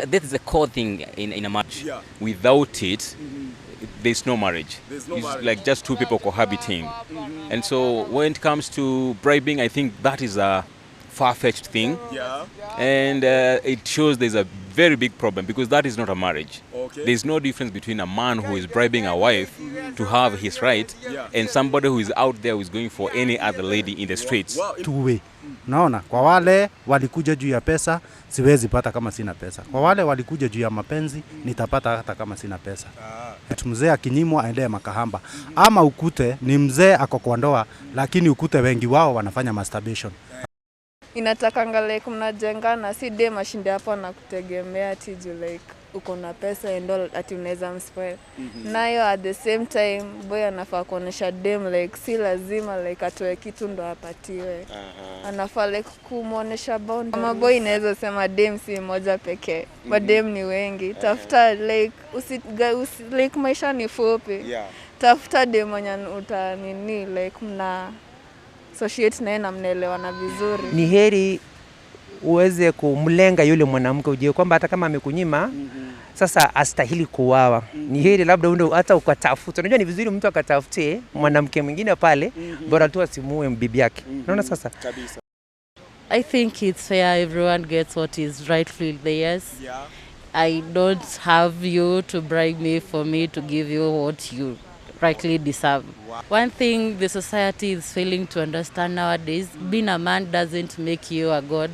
That is the core thing in a marriage. Yeah. Without it, there's no marriage. There's no It's marriage. like just two people cohabiting. And so when it comes to bribing, I think that is a far-fetched thing. Yeah. And it shows there's a very big problem because that is not a marriage. Okay. There's no difference between a man who is bribing a wife to have his right and somebody who is out there who is going for any other lady in the streets. Two-way. Naona kwa wale walikuja juu ya pesa siwezi pata kama sina pesa. Kwa wale walikuja juu ya mapenzi nitapata hata kama sina pesa. Mzee akinyimwa aende makahamba. Ama ukute ni mzee ako kwa ndoa lakini ukute wengi wao wanafanya masturbation. Inatakanga like mnajengana si dem ashinde hapo na kutegemea ati like uko na pesa and all ati unaweza mspoil. Nayo at the same time boy anafaa kuonesha dem like si lazima like atoe kitu ndo apatiwe. Anafaa like kumuonesha bound. Kama boy inaweza sema dem si moja pekee, but dem ni wengi. Tafuta like like maisha ni fupi. Tafuta dem mwenye utanini like mna associate naye na mnaelewana vizuri. Ni heri uweze kumlenga yule mwanamke ujue kwamba hata kama amekunyima sasa astahili kuuawa. Ni heri labda unde hata ukatafuta. Unajua ni vizuri mtu akatafutie mwanamke mwingine pale bora tu asimuue bibi yake. Unaona sasa? Kabisa. I think it's fair everyone gets what is rightfully theirs. Yeah. I don't have you to bribe me for me to give you what you rightly deserve. One thing the society is failing to understand nowadays, being a man doesn't make you a god.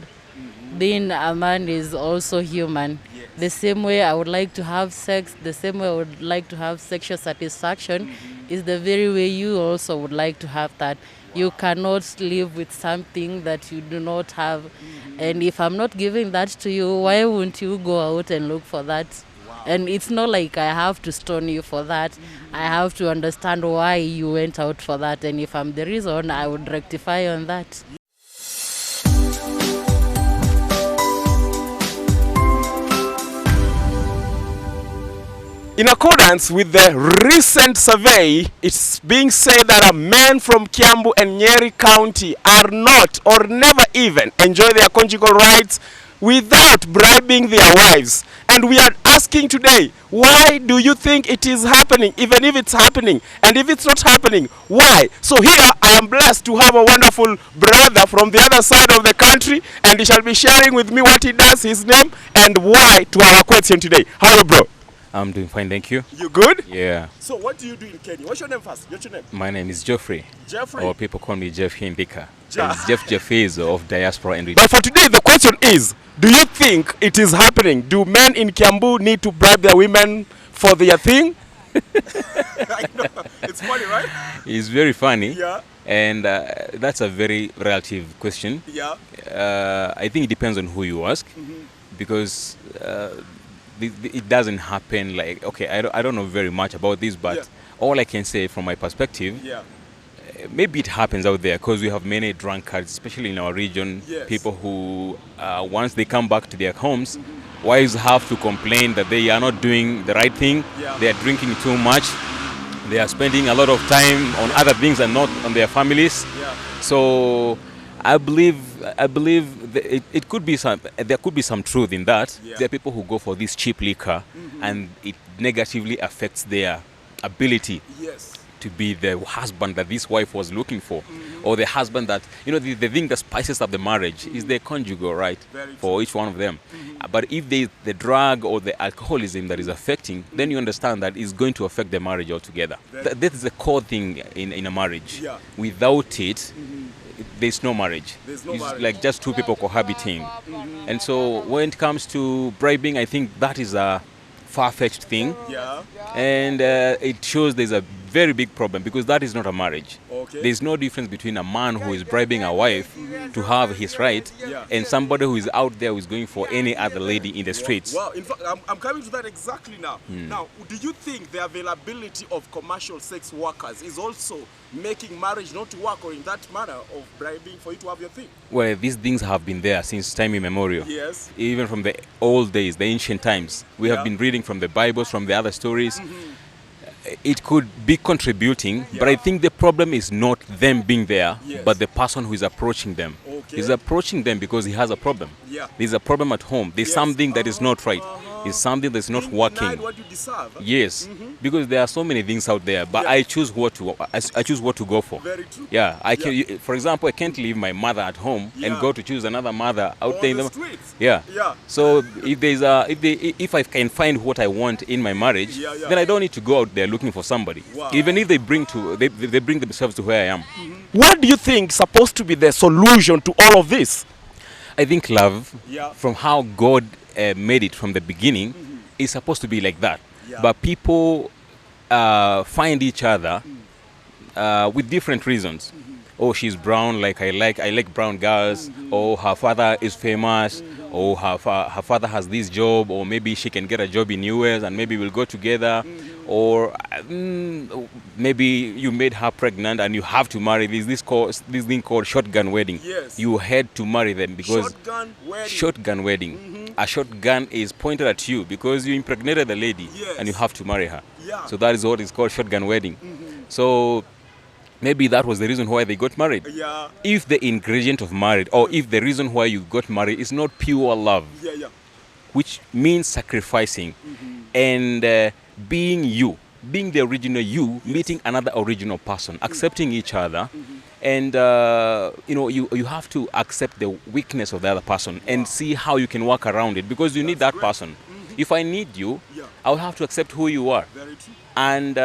Being a man is also human. The same way I would like to have sex, the same way I would like to have sexual satisfaction is the very way you also would like to have that. You cannot live with something that you do not have. And if I'm not giving that to you, why won't you go out and look for that? And it's not like I have to stone you for that. I have to understand why you went out for that. And if I'm the reason, I would rectify on that. In accordance with the recent survey, it's being said that men from Kiambu and Nyeri County are not or never even enjoy their conjugal rights without bribing their wives. And we are asking today, why do you think it is happening, even if it's happening? And if it's not happening, why? So here I am blessed to have a wonderful brother from the other side of the country, and he shall be sharing with me what he does, his name, and why to our question today. How are you, bro? I'm doing fine, thank you. You good? Yeah. So what do you do in Kenya? What's your name first? What's your name? My name is Geoffrey. Jeffrey. Or people call me Jeff here in THIKA. It's Jeff Jeffes of Diaspora and But for today, the question is, do you think it is happening? Do men in Kiambu need to bribe their women for their thing? I know. It's funny, right? It's very funny. Yeah. And that's a very relative question. Yeah. I think it depends on who you ask. Because it doesn't happen like, okay, I don't know very much about this, but all I can say from my perspective, maybe it happens out there because we have many drunkards, especially in our region, people who, once they come back to their homes, wives have to complain that they are not doing the right thing, they are drinking too much, they are spending a lot of time on other things and not on their families. So I believe it could be there could be some truth in that. There are people who go for this cheap liquor and it negatively affects their ability to be the husband that this wife was looking for, or the husband that, you know, the thing that spices up the marriage is the conjugal right for each one of them. But if the drug or the alcoholism that is affecting, then you understand that it's going to affect the marriage altogether. That is the core thing in a marriage. Without it, there's no marriage. It's like just two people cohabiting. And so when it comes to bribing, I think that is a far-fetched thing. And it shows there's a very big problem because that is not a marriage. There's no difference between a man who is bribing a wife to have his right and somebody who is out there who is going for any other lady in the streets. Well, in fact, I'm coming to that exactly now. Now, do you think the availability of commercial sex workers is also making marriage not to work, or in that manner of bribing for you to have your thing? Well, these things have been there since time immemorial. Yes. Even from the old days, the ancient times. We have been reading from the Bibles, from the other stories. It could be contributing, but I think the problem is not them being there, but the person who is approaching them. Okay. He's approaching them because he has a problem. Yeah. There's a problem at home. There's something that is not right. There's something that's not working. What you deserve. Yes, because there are so many things out there, but I choose what to go for. Very true. Yeah, I can. For example, I can't leave my mother at home and go to choose another mother out there in the streets. Yeah. Yeah. So if I can find what I want in my marriage, then I don't need to go out there looking for somebody. Wow. Even if they bring themselves to where I am. What do you think is supposed to be the solution to all of this? I think love, Yeah. from how God made it from the beginning, is supposed to be like that. Yeah. But people find each other with different reasons. Oh, she's brown, like I like brown girls. Or her father is famous. Or her father has this job. Or maybe she can get a job in US and maybe we'll go together. Or maybe you made her pregnant and you have to marry. There's this thing called shotgun wedding. Yes. You had to marry them because Shotgun wedding. A shotgun is pointed at you because you impregnated the lady and you have to marry her. Yeah. So that is what is called shotgun wedding. So maybe that was the reason why they got married. Yeah. If the ingredient of marriage, or if the reason why you got married is not pure love, Yeah. which means sacrificing and being you, being the original you, meeting another original person, accepting each other, and you have to accept the weakness of the other person and see how you can work around it, because you need that person. If I need you, I'll have to accept who you are. Very true. And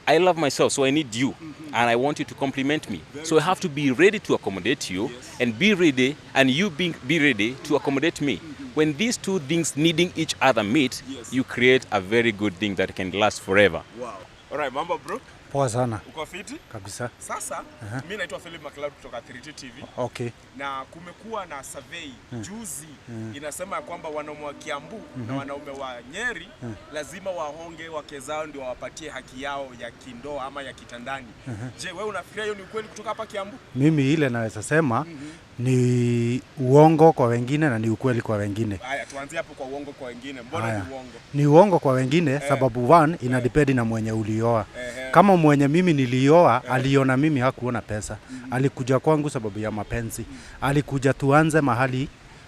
I love myself, so I need you, and I want you to compliment me. So I have to be ready to accommodate you, and be ready, and you be ready to accommodate me. When these two things needing each other meet, you create a very good thing that can last forever. Wow. All right, mambo bro. Poa sana Uko fiti? kabisa. Sasa mimi naitwa Philip McLeod kutoka 3T TV. Okay. Na kumekuwa na survey juzi inasema ya kwamba wanaume wa Kiambu na wanaume wa Nyeri lazima wahonge wake zao ndio wawapatie haki yao ya kindoa ama ya kitandani. Je, wewe unafikiria hiyo ni ukweli kutoka hapa Kiambu? Mimi ile naweza sema ni uongo kwa wengine na ni ukweli kwa wengine. Haya, tuanzie hapo kwa uongo kwa wengine. Mbona ni uongo? Ni uongo kwa wengine sababu one inadepend na mwenye ulioa. Kama mwenye mimi nilioa aliona mimi hakuona pesa. Alikuja kwangu sababu ya mapenzi. Alikuja tuanze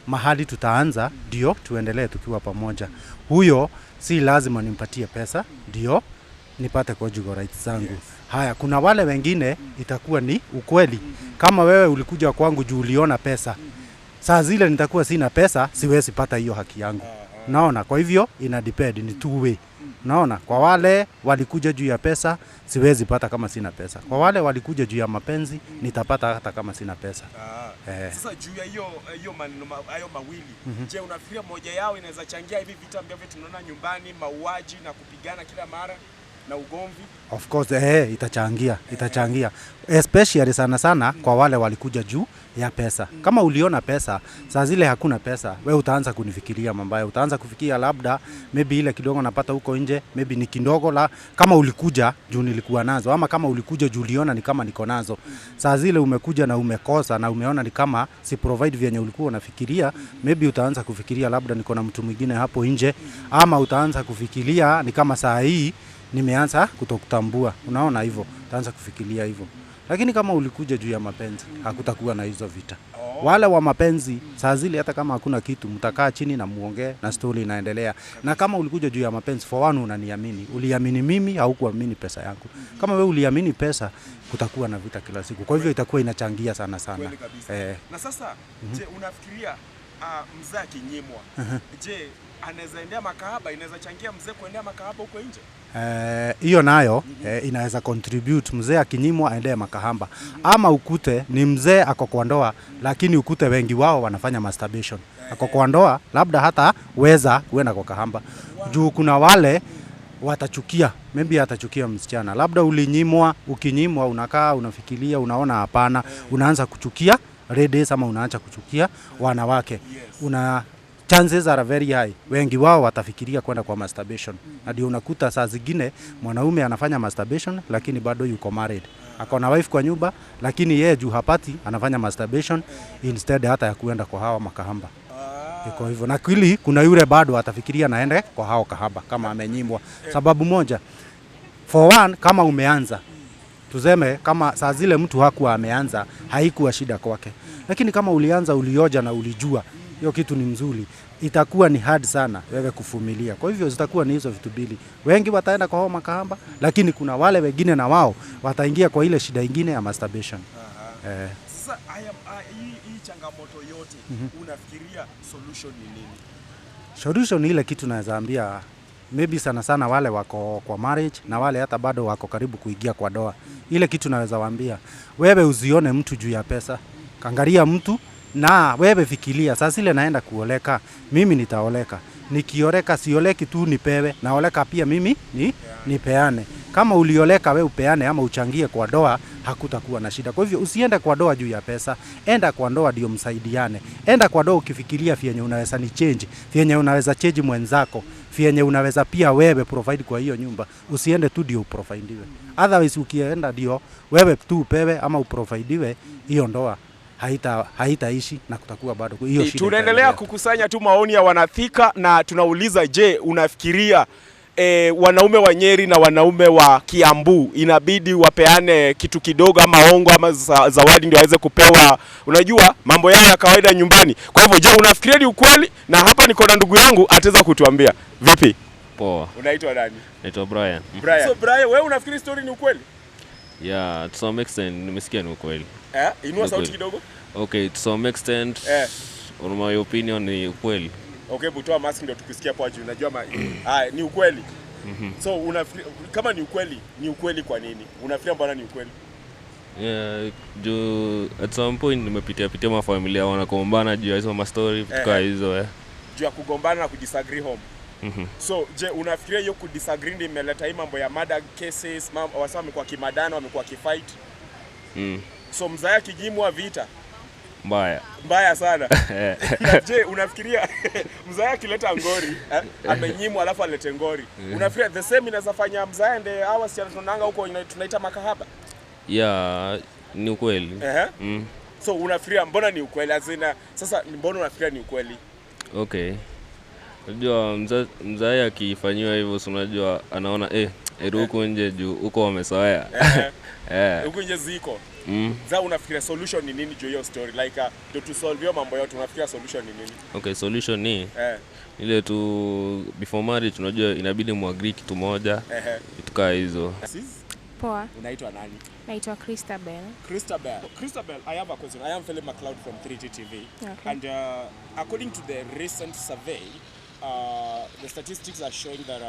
mahali tutaanza ndio tuendelee tukiwa pamoja. Huyo si lazima nimpatie pesa ndio nipate conjugal rights zangu. Haya, kuna wale wengine itakuwa ni ukweli. Kama wewe ulikuja kwangu juu uliona pesa, saa zile nitakuwa sina pesa, siwezi pata hiyo haki yangu. Naona, kwa hivyo ina depend, ni two way. Naona, kwa wale walikuja juu ya pesa, siwezi pata kama sina pesa. Kwa wale walikuja juu ya mapenzi, nitapata hata kama sina pesa. Sasa juu ya hiyo maneno hayo mawili, je, unafikiria moja yao inaweza changia hivi vita ambavyo tunaona nyumbani, mauaji na kupigana kila mara na ugomvi? Of course, itachangia. Especially sana kwa wale walikuja juu ya pesa. Kama uliona pesa, saa zile hakuna pesa, wewe utaanza kunifikiria mambaya. Utaanza kufikiria labda maybe ile kidogo napata huko nje, maybe ni kidogo la kama ulikuja juu nilikuwa nazo, ama kama ulikuja juu uliona ni kama niko nazo. Saa zile umekuja na umekosa na umeona ni kama si provide vyenye ulikuwa unafikiria, maybe utaanza kufikiria labda niko na mtu mwingine hapo nje, ama utaanza kufikiria ni kama saa hii nimeanza kutokutambua. Unaona hivyo, utaanza kufikiria hivyo. Lakini kama ulikuja juu ya mapenzi, hakutakuwa na hizo vita. Wale wa mapenzi, saa zile hata kama hakuna kitu, mtakaa chini na muongee na story inaendelea. Na kama ulikuja juu ya mapenzi, for one unaniamini. Uliamini mimi au kuamini pesa yangu. Kama wewe uliamini pesa, kutakuwa na vita kila siku. Kwa hivyo itakuwa inachangia sana. Na sasa, je, unafikiria mzee akinyimwa, je, anaweza endea makahaba, inaweza changia mzee kuendea makahaba huko nje? Hiyo nayo inaweza contribute. Mzee akinyimwa aendee makahaba, ama ukute ni mzee ako kwa ndoa lakini ukute wengi wao wanafanya masturbation. Ako kwa ndoa labda hata weza kuenda kwa kahaba. Juu kuna wale watachukia, maybe atachukia msichana. Labda ulinyimwa, ukinyimwa unakaa unafikiria, unaona hapana, unaanza kuchukia ladies ama unaanza kuchukia wanawake. Chances are very high, wengi wao watafikiria kwenda kwa masturbation. Hadi unakuta saa zingine mwanaume anafanya masturbation lakini bado yuko married. Ako na wife kwa nyumba lakini yeye juu hapati anafanya masturbation instead hata ya kuenda kwa hao makahaba. Iko hivyo. Na kweli kuna yule bado atafikiria naende kwa hao kahaba kama amenyimwa. Sababu moja, for one, kama umeanza tuseme kama saa zile mtu hakuwa ameanza, haikuwa shida kwake. Lakini kama ulianza, ulioja na ulijua hiyo kitu ni mzuri, itakuwa ni hard sana wewe kuvumilia. Kwa hivyo zitakuwa ni hizo vitu mbili. Wengi wataenda kwa hao makahamba, lakini kuna wale wengine na wao wataingia kwa ile shida ingine ya masturbation. Sasa hii changamoto yote unafikiria solution ni nini? Solution ile kitu naweza ambia maybe sana wale wako kwa marriage na wale hata bado wako karibu kuingia kwa doa. Ile kitu naweza waambia, wewe usione mtu juu ya pesa. Kangaria mtu na wewe fikiria, sasa ile naenda kuoleka, mimi nitaoleka. Nikioleka sioleki tu nipewe, naoleka pia mimi nipeane. Kama ulioleka wewe upeane ama uchangie kwa doa, hakutakuwa na shida. Kwa hivyo usiende kwa doa juu ya pesa, enda kwa doa ndio msaidiane. Enda kwa doa ukifikiria vyenye unaweza ni change, vyenye unaweza change mwenzako, vyenye unaweza pia wewe provide kwa hiyo nyumba. Usiende tu ndio uprovidiwe. Otherwise ukienda ndio wewe tu upewe ama uprovidiwe, hiyo ndoa haitaishi na kutakuwa bado hiyo shida. Tunaendelea kukusanya tu maoni ya wanathika na tunauliza, je, unafikiria wanaume wa Nyeri na wanaume wa Kiambu inabidi wapeane kitu kidogo ama hongo ama zawadi ndio waweze kupewa, unajua mambo yao ya kawaida nyumbani? Kwa hivyo je, unafikiria ni ukweli? Na hapa niko na ndugu yangu ataweza kutuambia. Vipi? Poa. Unaitwa nani? Naitwa Brian. So Brian, wewe unafikiri story ni ukweli? Yeah, to some extent nimesikia ni ukweli. Inua sauti kidogo. Okay, to some extent on my opinion ni ukweli. Okay, butoa mask ndio tukisikia kwa juu. Unajua ni ukweli. So unafikiri kama ni ukweli kwa nini? Unafikiri mbona ni ukweli? Yeah, at some point nimepitia mafamilia wanakombana juu ya hizo ma story vitu hizo juu ya kugombana na kudisagree home. So je, unafikiria hiyo kudisagree ndio imeleta hii mambo ya murder cases, wasema wamekuwa kimadana, wamekuwa kifight? So mzaya kijimwa vita mbaya sana. Je, unafikiria mzaya kileta ngori amenyimwa alafu alete ngori, unafikiria the same inaweza fanya mzaya ndio hawa si tunanga huko tunaita makahaba? Yeah, ni ukweli. So unafikiria mbona ni ukweli? Azina sasa mbona unafikiria ni ukweli? Okay. Unajua mzaya akifanywa hivyo unajua anaona huko nje juu huko wamesoea. Huko nje ziko. Za unafikiria solution ni nini juu hiyo story? Like to solve hiyo mambo yote unafikiria solution ni nini? Okay, solution ni ile tu before marriage unajua inabidi muagree kitu moja. Itukaa hizo. Poa. Unaitwa nani? Naitwa Christabel. Christabel, I have a question. I am Philip McLeod from 3T TV. Okay. And according to the recent survey, the statistics are showing that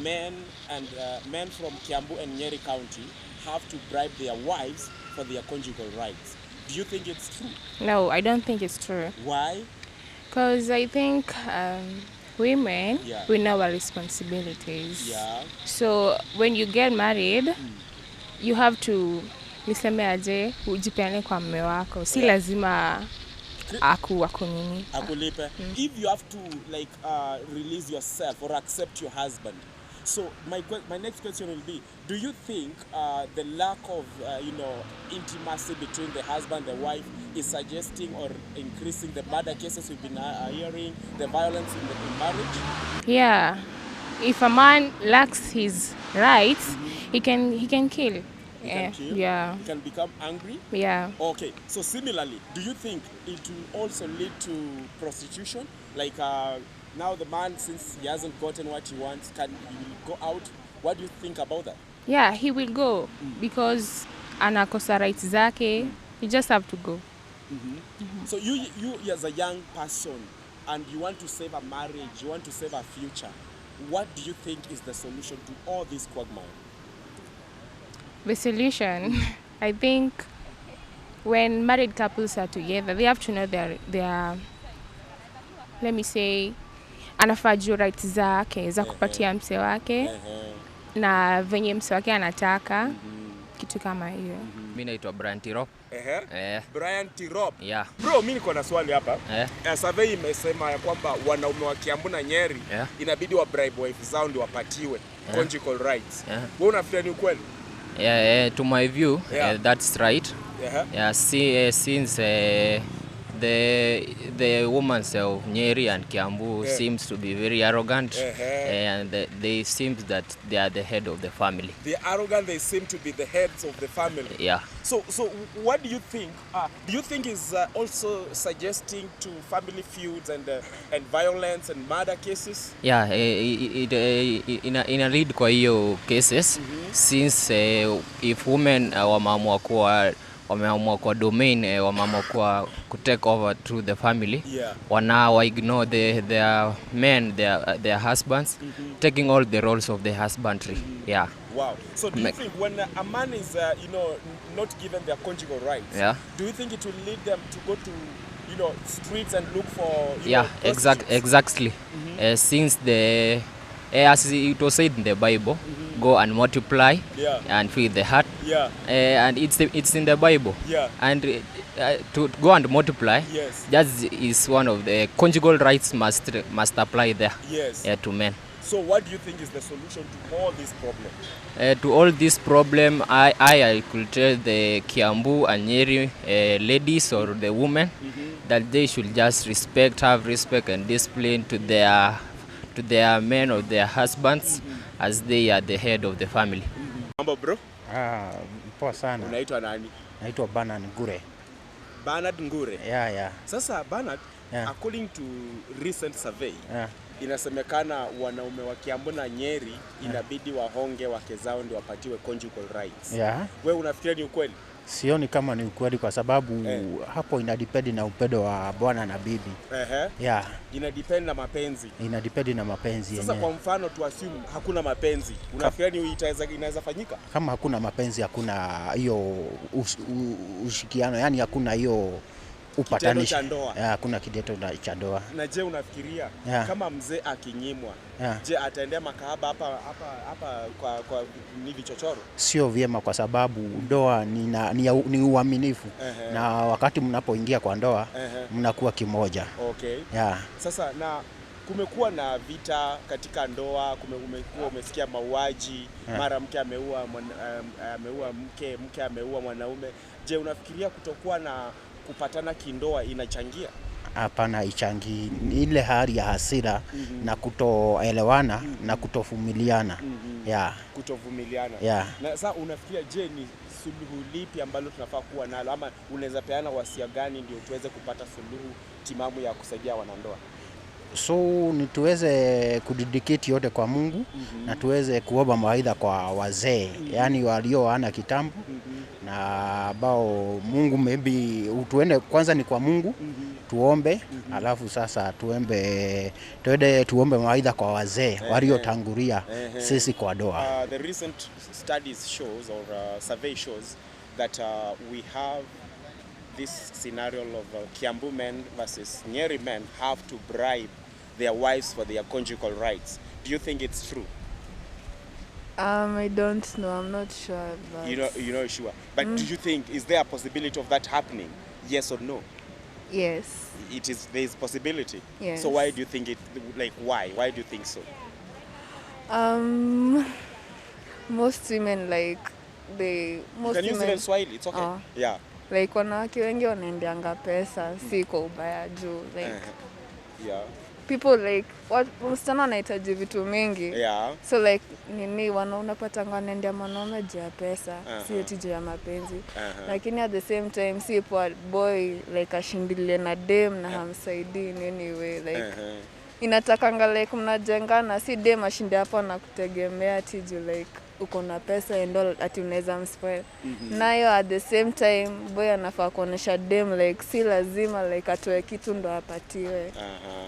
men from Kiambu and Nyeri County have to bribe their wives for their conjugal rights. Do you think it's true? No, I don't think it's true. Why? Because I think women, we know our responsibilities. Yeah. So when you get married, you have to niseme aje ujipeane kwa mume wako. Si lazima akunini. Akulipe. If you have to like release yourself or accept your husband. So my next question will be, do you think the lack of intimacy between the husband and the wife is suggesting or increasing the murder cases we've been hearing, the violence in marriage? Yeah. If a man lacks his rights, he can kill. He can kill? Yeah. He can become angry? Yeah. Okay. So similarly, do you think it will also lead to prostitution? Like now the man, since he hasn't gotten what he wants, can he go out? What do you think about that? Yeah, he will go because anakosa rights zake. You just have to go. So you as a young person and you want to save a marriage, you want to save a future, what do you think is the solution to all this quagmire? The solution, I think, when married couples are together, they have to know their let me say, anafaa juu rights zake za kupatia mse wake na venye mse wake anataka kitu kama hiyo. Mimi naitwa Brian Tirop. Brian Tirop. Yeah. Bro, mimi niko na swali hapa. Survey imesema ya kwamba wanaume wa Kiambu na Nyeri inabidi wa bribe wife zao ndio wapatiwe conjugal rights. Wewe unafikiria ni ukweli? To my view, that's right. Since the women of Nyeri and Kiambu seems to be very arrogant, and they seem that they are the head of the family. They are arrogant. They seem to be the heads of the family. Yeah. So what do you think? Do you think is also suggesting to family feuds and violence and murder cases? Yeah, in a lead kwa hiyo cases, since if women wameamua kwa domain wameamua kwa take over through the family, wanawa ignore their men, their husbands, taking all the roles of the husbandry. Yeah. Wow. So do you think when a man is not given their conjugal rights, do you think it will lead them to go to streets and look for exactly. Since as it was said in the Bible, go and multiply and feed the heart, and it's in the Bible, and to go and multiply, that is one of the conjugal rights must apply there to men. So what do you think is the solution to all these problems? To all this problem, I could tell the Kiambu and Nyeri ladies or the women that they should just have respect and discipline to their men or their husbands as they are the head of the family. Mambo bro? Poa sana. Unaitwa nani? Naitwa Bernard Ngure. Bernard Ngure? Yeah. Sasa Bernard, according to recent survey, inasemekana wanaume wa Kiambu na Nyeri inabidi wahonge wake zao ndio wapatiwe conjugal rights. Wewe unafikiria ni ukweli? Sioni kama ni ukweli kwa sababu hapo inadepend na upendo wa bwana na bibi. Inadepend na mapenzi. Inadepend na mapenzi yenyewe. Sasa kwa mfano tu assume hakuna mapenzi. Unafikiria ni inaweza fanyika? Kama hakuna mapenzi hakuna hiyo ushikiano, yani hakuna hiyo upatanisho. Hakuna kideto cha ndoa. Na je, unafikiria kama mzee akinyimwa, je ataendea makahaba hapa kwa ni vichochoro? Sio vyema kwa sababu ndoa ni uaminifu, na wakati mnapoingia kwa ndoa mnakuwa kimoja. Sasa na kumekuwa na vita katika ndoa, umesikia mauaji, mara mke ameua mke ameua mwanaume. Je, unafikiria kutokuwa na kupatana kindoa inachangia? Hapana, ichangi. Ile hali ya hasira na kutoelewana na kutovumiliana. Kutovumiliana. Na sasa unafikiria je ni suluhu lipi ambalo tunafaa kuwa nalo, ama unaweza peana wasia gani ndio tuweze kupata suluhu timamu ya kusaidia wanandoa? So ni tuweze kudedicate yote kwa Mungu na tuweze kuomba mawaidha kwa wazee, yani walioana kitambo na ambao Mungu maybe tuende kwanza ni kwa Mungu tuombe, alafu sasa tuombe mawaidha kwa wazee waliotangulia sisi kwa doa. The recent studies shows or survey shows that we have this scenario of Kiambu men versus Nyeri men have to bribe their wives for their conjugal rights. Do you think it's true? I don't know. I'm not sure. But You're not sure. But do you think, is there a possibility of that happening? Yes or no? Yes. There is possibility? Yes. So why do you think why? Why do you think so? Most women Can you use even Swahili? It's okay. Yeah. Like wanawake wengi wanaendeanga pesa, si kwa ubaya juu. People msichana wanahitaji vitu mingi. So unapata wanaendea mwanaume juu ya pesa, si eti juu ya mapenzi. Lakini at the same time si poa boy ashindilie na dem na hamsaidii anyway. Inatakanga mnajengana, si dem ashinde hapo na kutegemea ati juu uko na pesa and all ati unaweza mspoil. Nayo at the same time boy anafaa kuonesha dem si lazima atoe kitu ndo apatiwe.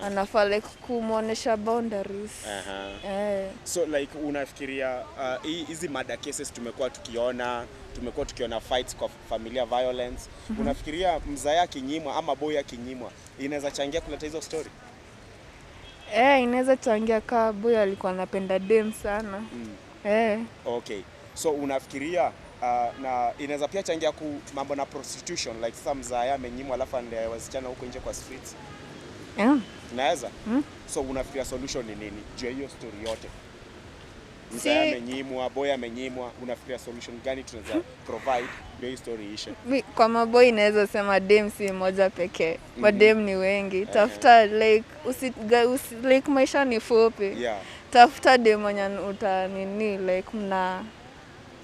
Anafaa kumuonesha boundaries. So unafikiria hizi murder cases tumekuwa tukiona fights kwa familia violence. Unafikiria mzaa akinyimwa ama boy akinyimwa inaweza changia kuleta hizo story? Inaweza changia kama boy alikuwa anapenda dem sana. Okay. So unafikiria na inaweza pia changia mambo na prostitution, sasa mzaa amenyimwa alafu ande wasichana huko nje kwa streets? Inaweza? So unafikiria solution ni nini juu ya hiyo story yote? Mzee amenyimwa, boy amenyimwa, unafikiria solution gani tunaweza provide ndio hii story ishe? Kwa boy naweza sema dem si moja pekee. Madem ni wengi. Tafuta like like maisha ni fupi. Yeah. Tafuta dem mwenye utanini like mna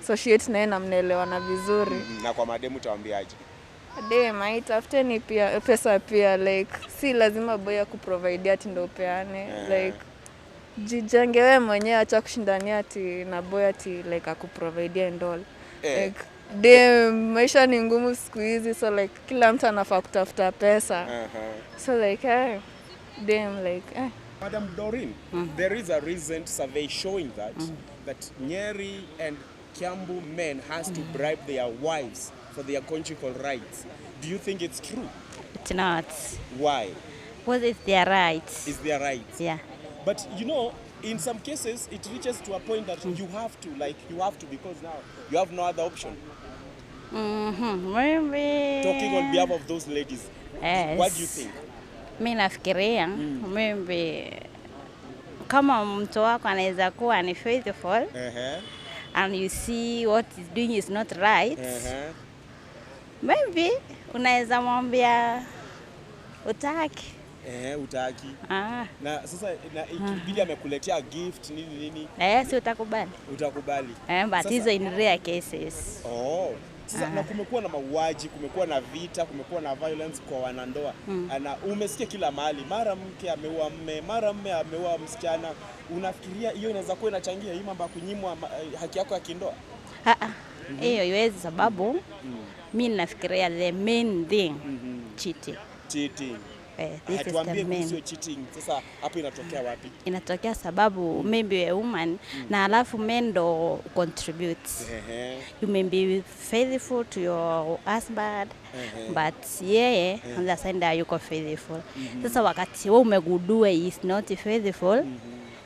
associate naye na mnaelewana vizuri. Na kwa mademu utawaambiaje? Dem tafuteni pia pesa pia like si lazima boy akuprovide ati ndio upeane. Like jijenge wewe mwenyewe, acha kushindania ati na boy ati like akuprovide and all. Like dem maisha ni ngumu siku hizi, so like kila mtu anafaa kutafuta pesa. So like dem like Madam Doreen, there is a recent survey showing that Nyeri and Kiambu men has to bribe their wives for their conjugal rights. Do you think it's true? It's not. Why? Because it's their rights. It's their rights. Yeah. But you know, in some cases, it reaches to a point that you have to because now you have no other option. Maybe. Talking on behalf of those ladies, yes. What do you think? Mimi nafikiria maybe kama mtu wako anaweza kuwa ni faithful and you see what he's doing is not right, maybe unaweza mwambia utaki. Utaki. Na sasa ikibidi amekuletea gift nini. Si utakubali. Utakubali. But hizo in rare cases. Sasa na kumekuwa na mauaji, kumekuwa na vita, kumekuwa na violence kwa wanandoa. Na umesikia kila mahali, mara mke ameua mme, mara mme ameua msichana. Unafikiria hiyo inaweza kuwa inachangia hii mambo ya kunyimwa haki yako ya kindoa? Hiyo iwezi, sababu mimi nafikiria the main thing cheating. Hatuambie kuhusu cheating. Sasa hapo inatokea wapi? Inatokea sababu maybe a woman na alafu men do contribute. You may be faithful to your husband, but yeye on the side yuko faithful. Sasa wakati wewe umegundua is not faithful,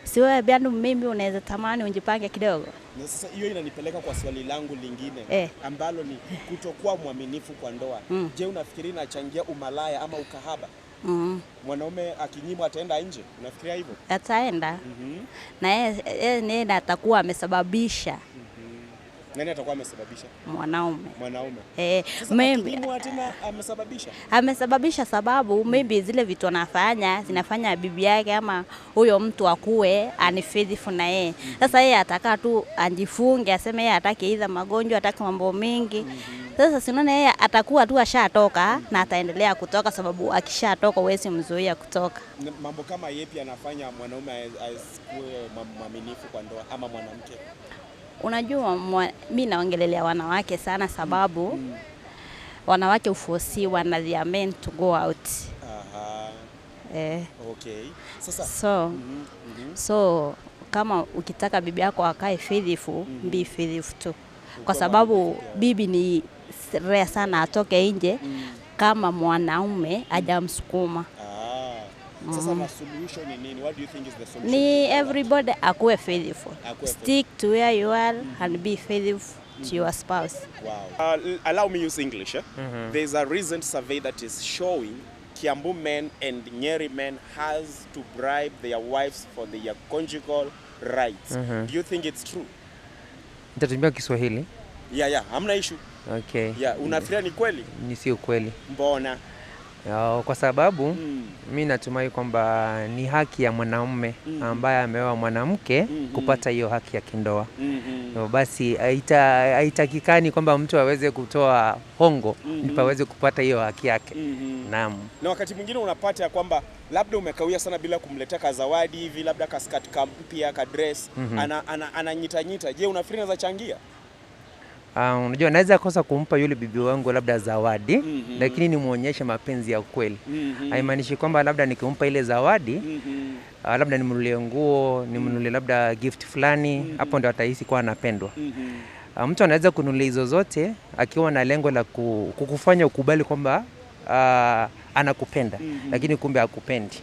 si wewe bado maybe unaweza tamani unjipange kidogo. Na sasa hiyo inanipeleka kwa swali langu lingine ambalo ni kutokuwa mwaminifu kwa ndoa. Je, unafikiri inachangia umalaya ama ukahaba? Mwanaume akinyimwa ataenda nje, unafikiria hivyo? Ataenda. Na yeye atakuwa amesababisha. Nani atakuwa amesababisha? Mwanaume. Maybe tena amesababisha. Amesababisha sababu maybe zile vitu anafanya zinafanya bibi yake ama huyo mtu akue unfaithful na yeye. Sasa yeye ataka tu anjifunge, aseme yeye hataki hizo magonjwa, hataki mambo mengi. Sasa sinaona yeye atakuwa tu ashatoka na ataendelea kutoka, sababu akishatoka huwezi mzuia kutoka. Mambo kama yepi anafanya mwanaume asikuwe mwaminifu kwa ndoa ama mwanamke? Unajua mimi naongelelea wanawake sana, sababu wanawake ufosiwa na their men to go out. Okay. Sasa so kama ukitaka bibi yako akae faithful, be faithful tu. Kwa sababu bibi ni rare sana atoke nje kama mwanaume hajamsukuma. Sasa na solution ni nini? What do you think is the solution? Ni everybody akuwe faithful. Stick to where you are and be faithful to your spouse. Wow. Allow me use English. There's a recent survey that is showing Kiambu men and Nyeri men has to bribe their wives for their conjugal rights. Do you think it's true? Nitatumia Kiswahili. Hamna issue. Okay. Unafikiria ni kweli? Ni sio kweli. Mbona? Kwa sababu mimi natumai kwamba ni haki ya mwanaume ambaye ameoa mwanamke kupata hiyo haki ya kindoa. Basi haitakikani kwamba mtu aweze kutoa hongo ndipo aweze kupata hiyo haki yake. Naam. Na wakati mwingine unapata kwamba labda umekawia sana bila kumletea kazawadi hivi, labda kaskati mpya, ka dress, ananyita. Je, unafikiri inaweza changia? Unajua naweza kosa kumpa yule bibi wangu labda zawadi, lakini nimuonyeshe mapenzi ya kweli. Haimaanishi kwamba labda nikimpa ile zawadi, labda nimnunulie nguo, nimnunulie labda gift fulani, hapo ndo atahisi kwa anapendwa. Mtu anaweza kununulia hizo zote akiwa na lengo la kukufanya ukubali kwamba anakupenda, lakini kumbe hakupendi.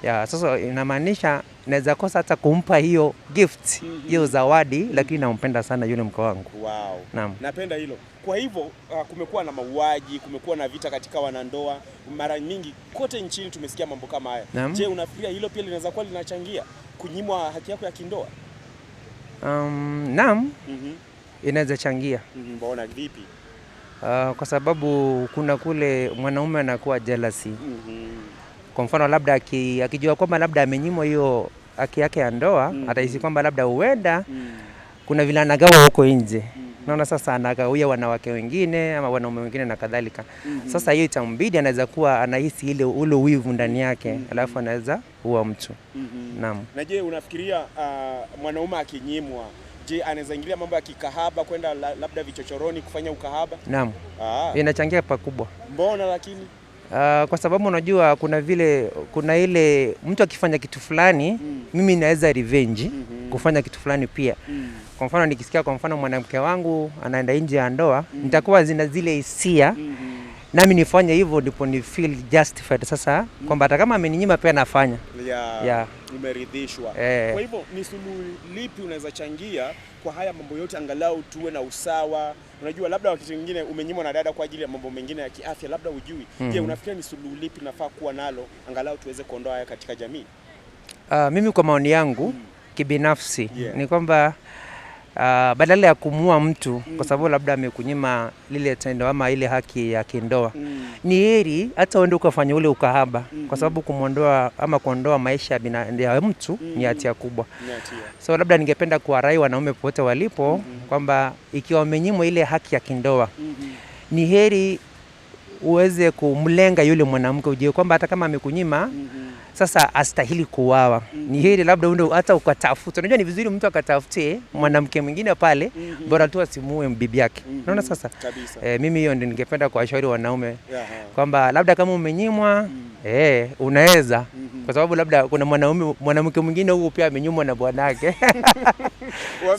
Sasa inamaanisha naweza kosa hata kumpa hiyo gift, hiyo zawadi, lakini nampenda sana yule mke wangu. Wow. Naam. Napenda hilo. Kwa hivyo kumekuwa na mauaji, kumekuwa na vita katika wanandoa, mara nyingi kote nchini tumesikia mambo kama haya. Je, unafikiria hilo pia linaweza kuwa linachangia kunyimwa haki yako ya kindoa? Naam, inaweza changia. Mbona vipi? Kwa sababu kuna kule mwanaume anakuwa jealousy. Kwa mfano labda akijua kwamba labda amenyimwa hiyo haki yake ya ndoa, atahisi kwamba labda huenda kuna vile anagawa huko nje. Naona sasa anagawia wanawake wengine ama wanaume wengine na kadhalika. Sasa hiyo itambidi anaweza kuwa anahisi ile ule wivu ndani yake, alafu anaweza huwa mtu. Naam. Na je, unafikiria mwanaume akinyimwa, je, anaweza ingilia mambo ya kikahaba kwenda labda vichochoroni kufanya ukahaba? Naam. Inachangia pakubwa. Mbona lakini? Kwa sababu unajua kuna ile mtu akifanya kitu fulani, mimi naweza revenge kufanya kitu fulani pia. Kwa mfano nikisikia kwa mfano mwanamke wangu anaenda nje ya ndoa, nitakuwa zile hisia nami nifanye hivyo, ndipo ni feel justified sasa kwamba hata kama ameninyima pia nafanya. Umeridhishwa. Kwa hivyo ni suluhu lipi unaweza changia kwa haya mambo yote angalau tuwe na usawa? Unajua labda wakati mwingine umenyimwa na dada kwa ajili ya mambo mengine ya kiafya labda hujui. Je, unafikiria ni suluhu lipi nafaa kuwa nalo angalau tuweze kuondoa haya katika jamii? Mimi kwa maoni yangu kibinafsi ni kwamba badala ya kumua mtu kwa sababu labda amekunyima lile tendo ama ile haki ya kindoa, ni heri hata uende ukafanya ule ukahaba, kwa sababu kumuondoa ama kuondoa maisha ya mtu ni hatia kubwa. So labda ningependa kuwarai wanaume popote walipo kwamba ikiwa wamenyimwa ile haki ya kindoa, ni heri uweze kumlenga yule mwanamke, ujue kwamba hata kama amekunyima sasa astahili kuuawa. Ni heri labda uende hata ukatafuta. Unajua ni vizuri mtu akatafutie mwanamke mwingine pale, bora tu asimuue bibi yake. Unaona sasa? Mimi hiyo ndio ningependa kuwashauri wanaume kwamba labda kama umenyimwa unaweza, kwa sababu labda kuna mwanamke mwingine huko pia amenyimwa na bwanake.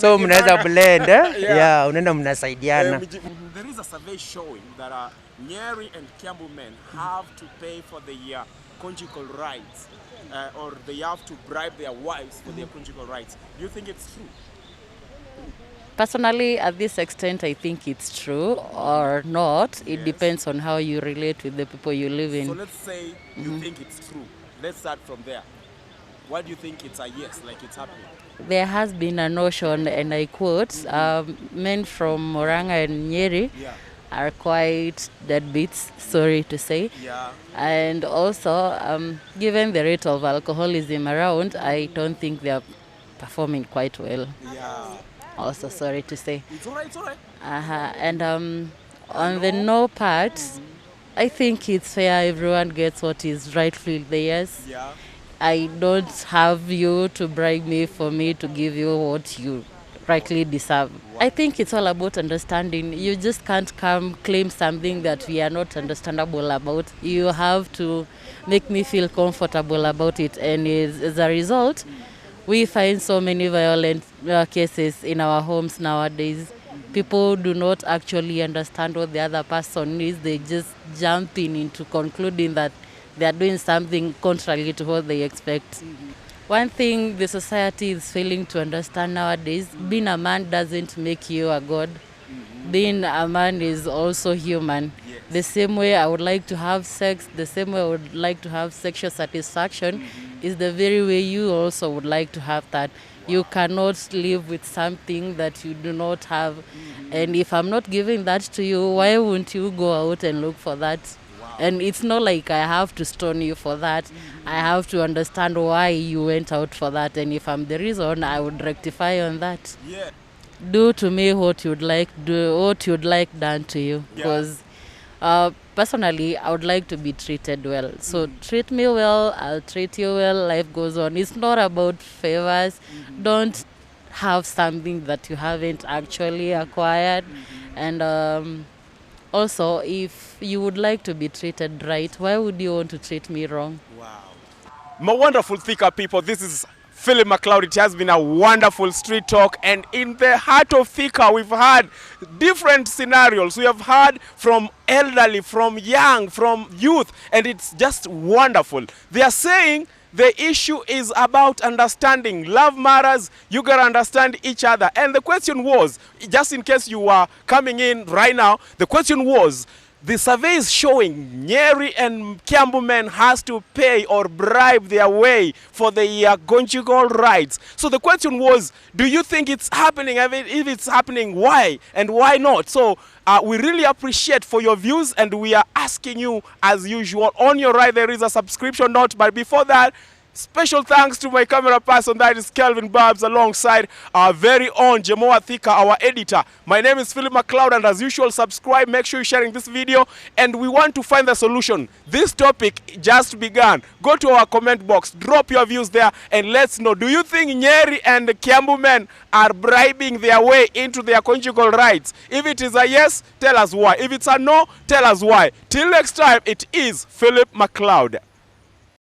So mnaweza blend, unaenda mnasaidiana. There is a survey showing that Nyeri and Kiambu men have to pay for the conjugal rights, or they have to bribe their wives for their conjugal rights. Do you think it's true? Personally, at this extent, I think it's true or not. It depends on how you relate with the people you live in. So let's say you think it's true. Let's start from there. Why do you think it's a yes, like it's happening? There has been a notion, and I quote, men from Moranga and Nyeri are quite deadbeats, sorry to say. And also, given the rate of alcoholism around, I don't think they are performing quite well. Also, sorry to say. It's all right. And on the no part, I think it's fair everyone gets what is rightfully theirs. I don't have you to bribe me for me to give you what you rightly deserve. I think it's all about understanding. You just can't come claim something that we are not understandable about. You have to make me feel comfortable about it, and as a result, we find so many violent cases in our homes nowadays. People do not actually understand what the other person is. They just jump into concluding that they are doing something contrary to what they expect. One thing the society is failing to understand nowadays, being a man doesn't make you a god. Being a man is also human. The same way I would like to have sex, the same way I would like to have sexual satisfaction, is the very way you also would like to have that. You cannot live with something that you do not have. And if I'm not giving that to you, why won't you go out and look for that? And it's not like I have to stone you for that. I have to understand why you went out for that. And if I'm the reason, I would rectify on that. Do to me what you'd like done to you. Because personally, I would like to be treated well. So treat me well, I'll treat you well, life goes on. It's not about favors. Don't have something that you haven't actually acquired. And also, if you would like to be treated right, why would you want to treat me wrong? My wonderful THIKA people, this is Philip McLeod. It has been a wonderful street talk, and in the heart of THIKA, we've had different scenarios. We have heard from elderly, from young, from youth, and it's just wonderful. They are saying the issue is about understanding. Love matters. You gotta understand each other. And the question was, just in case you are coming in right now, the question was, The survey is showing Nyeri and Kiambu men has to pay or bribe their way for the conjugal rights. So the question was, do you think it's happening? I mean, if it's happening, why? And why not? So we really appreciate for your views, and we are asking you, as usual, on your right there is a subscription note. But before that, special thanks to my camera person, that is Kelvin Babs, alongside our very own Jemoa THIKA, our editor. My name is Philip McLeod, and as usual, subscribe, make sure you're sharing this video, and we want to find the solution. This topic just began. Go to our comment box, drop your views there, and let's know, do you think Nyeri and Kiambu men are bribing their way into their conjugal rights? If it is a yes, tell us why. If it's a no, tell us why. Till next time, it is Philip McLeod.